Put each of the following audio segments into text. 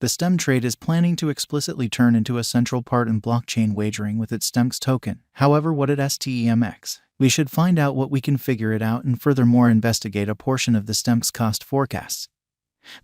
The Stem trade is planning to explicitly turn into a central part in blockchain wagering with its Stmx token. However, what at Stmx? We should find out what we can figure it out and furthermore investigate a portion of the Stmx cost forecasts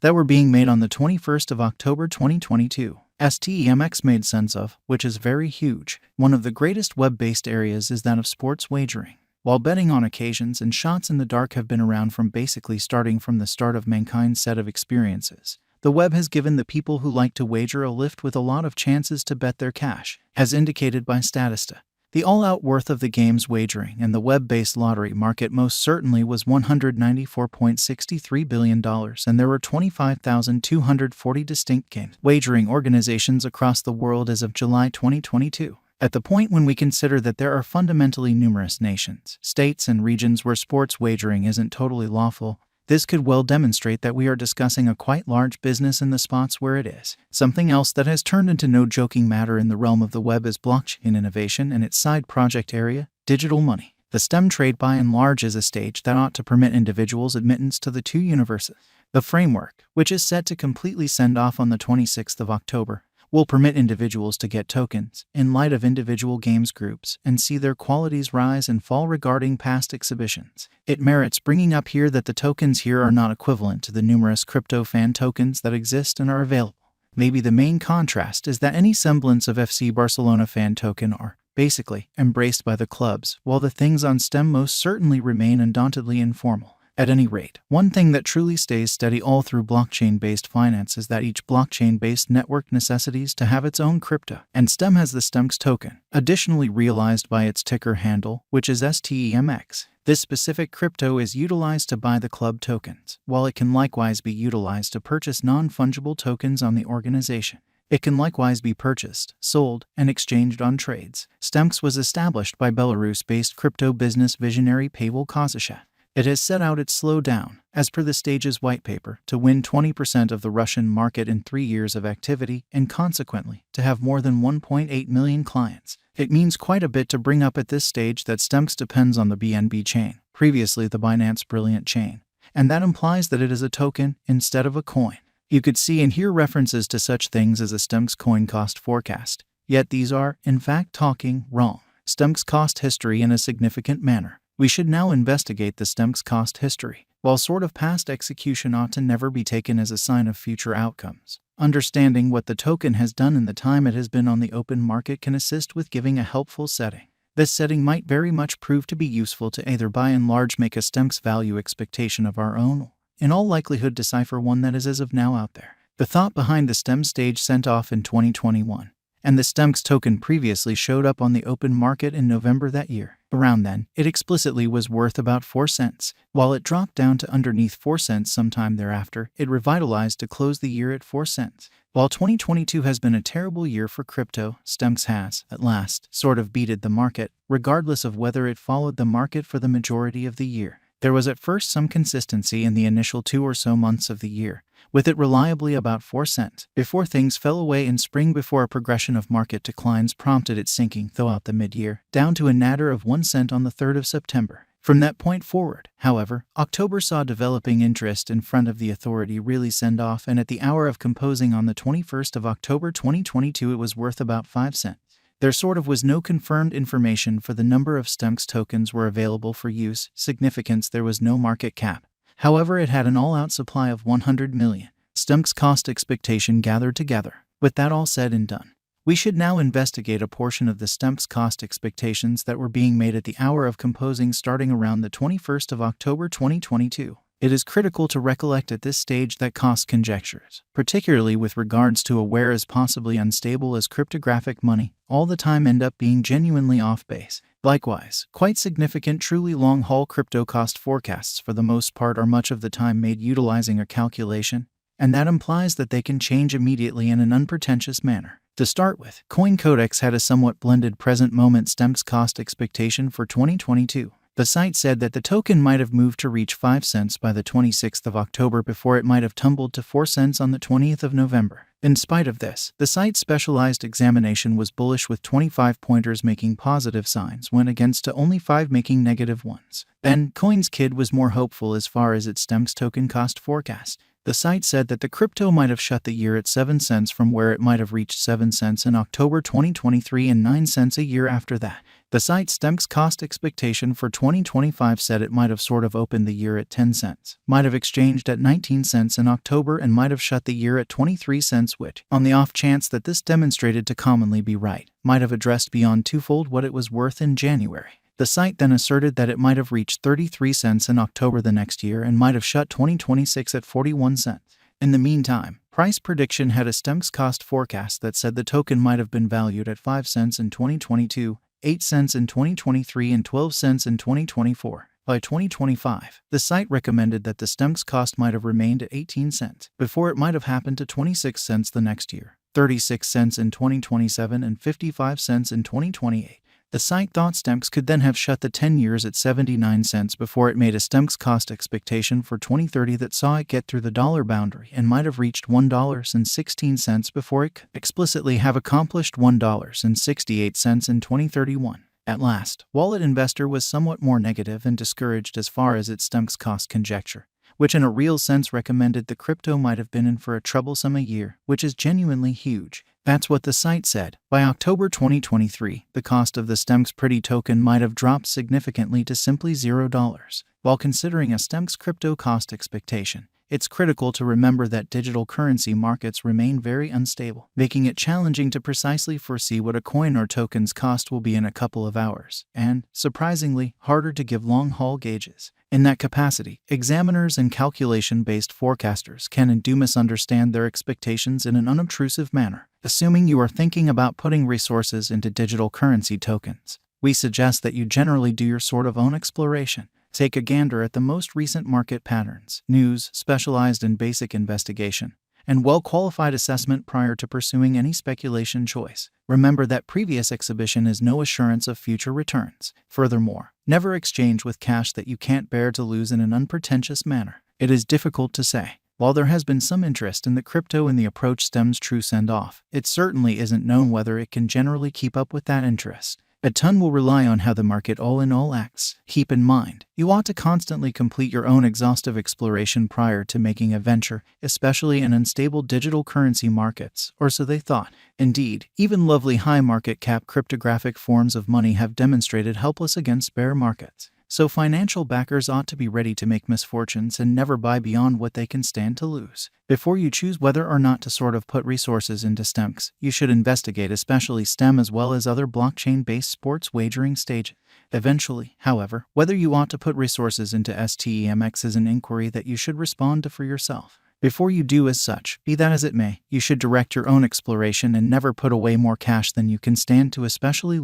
that were being made on the 21st of October 2022. Stmx made sense of, which is very huge. One of the greatest web-based areas is that of sports wagering. While betting on occasions and shots in the dark have been around from basically starting from the start of mankind's set of experiences, the web has given the people who like to wager a lift with a lot of chances to bet their cash, as indicated by Statista. The all-out worth of the game's wagering and the web-based lottery market most certainly was $194.63 billion, and there were 25,240 distinct game wagering organizations across the world as of July 2022. At the point when we consider that there are fundamentally numerous nations, states, and regions where sports wagering isn't totally lawful, this could well demonstrate that we are discussing a quite large business in the spots where it is. Something else that has turned into no joking matter in the realm of the web is blockchain innovation and its side project area, digital money. The Stem trade by and large is a stage that ought to permit individuals admittance to the two universes. The framework, which is set to completely send off on the 26th of October, will permit individuals to get tokens in light of individual games groups and see their qualities rise and fall regarding past exhibitions. It merits bringing up here that the tokens here are not equivalent to the numerous crypto fan tokens that exist and are available. Maybe the main contrast is that any semblance of FC Barcelona fan token are, basically, embraced by the clubs, while the things on Stem most certainly remain undauntedly informal. At any rate, one thing that truly stays steady all through blockchain-based finance is that each blockchain-based network necessitates to have its own crypto, and Stem has the Stmx token, additionally realized by its ticker handle, which is Stmx. This specific crypto is utilized to buy the club tokens, while it can likewise be utilized to purchase non-fungible tokens on the organization. It can likewise be purchased, sold, and exchanged on trades. Stmx was established by Belarus-based crypto business visionary Pavel Kozyshev. It has set out its slow down, as per the stage's white paper, to win 20% of the Russian market in 3 years of activity and consequently to have more than 1.8 million clients. It means quite a bit to bring up at this stage that Stmx depends on the BNB chain, previously the Binance Brilliant chain, and that implies that it is a token instead of a coin. You could see and hear references to such things as a Stmx coin cost forecast, yet these are, in fact, talking wrong. Stmx cost history in a significant manner. We should now investigate the Stmx cost history. While sort of past execution ought to never be taken as a sign of future outcomes, understanding what the token has done in the time it has been on the open market can assist with giving a helpful setting. This setting might very much prove to be useful to either by and large make a Stmx value expectation of our own, or in all likelihood decipher one that is as of now out there. The thought behind the Stem stage sent off in 2021. And the Stmx token previously showed up on the open market in November that year. Around then, it explicitly was worth about 4 cents. While it dropped down to underneath 4 cents sometime thereafter, it revitalized to close the year at 4 cents. While 2022 has been a terrible year for crypto, Stmx has, at last, sort of beated the market, regardless of whether it followed the market for the majority of the year. There was at first some consistency in the initial 2 or so months of the year, with it reliably about 4 cents, before things fell away in spring before a progression of market declines prompted it sinking throughout the mid-year, down to a nadir of 1 cent on the 3rd of September. From that point forward, however, October saw developing interest in front of the authority really send off, and at the hour of composing on the 21st of October 2022 it was worth about 5 cents. There sort of was no confirmed information for the number of Stmx tokens were available for use, significance there was no market cap. However, it had an all-out supply of 100 million. Stmx cost expectation gathered together. With that all said and done, we should now investigate a portion of the Stmx cost expectations that were being made at the hour of composing starting around the 21st of October 2022. It is critical to recollect at this stage that cost conjectures, particularly with regards to a where as possibly unstable as cryptographic money, all the time end up being genuinely off base. Likewise, quite significant truly long-haul crypto cost forecasts for the most part are much of the time made utilizing a calculation, and that implies that they can change immediately in an unpretentious manner. To start with, CoinCodex had a somewhat blended present moment Stmx cost expectation for 2022. The site said that the token might have moved to reach 5 cents by the 26th of October before it might have tumbled to 4 cents on the 20th of November. In spite of this, the site's specialized examination was bullish with 25 pointers making positive signs when against to only 5 making negative ones. Then, CoinsKid was more hopeful as far as its Stmx token cost forecast. The site said that the crypto might have shut the year at 7 cents from where it might have reached 7 cents in October 2023 and 9 cents a year after that. The site Stmx cost expectation for 2025 said it might have sort of opened the year at 10 cents, might have exchanged at 19 cents in October, and might have shut the year at 23 cents, which, on the off chance that this demonstrated to commonly be right, might have addressed beyond twofold what it was worth in January. The site then asserted that it might have reached 33 cents in October the next year and might have shut 2026 at 41 cents. In the meantime, Price Prediction had a Stmx cost forecast that said the token might have been valued at 5 cents in 2022, 8 cents in 2023, and 12 cents in 2024. By 2025, the site recommended that the Stmx cost might have remained at 18 cents before it might have happened to 26 cents the next year, 36 cents in 2027, and 55 cents in 2028. The site thought Stmx could then have shut the 10 years at 79 cents before it made a Stmx cost expectation for 2030 that saw it get through the dollar boundary and might have reached $1.16 before it could explicitly have accomplished $1.68 in 2031. At last, Wallet Investor was somewhat more negative and discouraged as far as its Stmx cost conjecture, which in a real sense recommended the crypto might have been in for a troublesome a year, which is genuinely huge. That's what the site said. By October 2023, the cost of the Stmx Pretty token might have dropped significantly to simply $0. While considering a Stmx crypto cost expectation, it's critical to remember that digital currency markets remain very unstable, making it challenging to precisely foresee what a coin or token's cost will be in a couple of hours, and, surprisingly, harder to give long-haul gauges. In that capacity, examiners and calculation-based forecasters can and do misunderstand their expectations in an unobtrusive manner. Assuming you are thinking about putting resources into digital currency tokens, we suggest that you generally do your sort of own exploration. Take a gander at the most recent market patterns, news, specialized and basic investigation, and well-qualified assessment prior to pursuing any speculation choice. Remember that previous exhibition is no assurance of future returns. Furthermore, never exchange with cash that you can't bear to lose in an unpretentious manner. It is difficult to say. While there has been some interest in the crypto and the approach Stem's true send-off, it certainly isn't known whether it can generally keep up with that interest. A ton will rely on how the market all in all acts. Keep in mind, you ought to constantly complete your own exhaustive exploration prior to making a venture, especially in unstable digital currency markets, or so they thought. Indeed, even lovely high market cap cryptographic forms of money have demonstrated helpless against bear markets. So financial backers ought to be ready to make misfortunes and never buy beyond what they can stand to lose. Before you choose whether or not to sort of put resources into Stmx, you should investigate especially Stem as well as other blockchain-based sports wagering stages. Eventually, however, whether you ought to put resources into Stmx is an inquiry that you should respond to for yourself. Before you do as such, be that as it may, you should direct your own exploration and never put away more cash than you can stand to, especially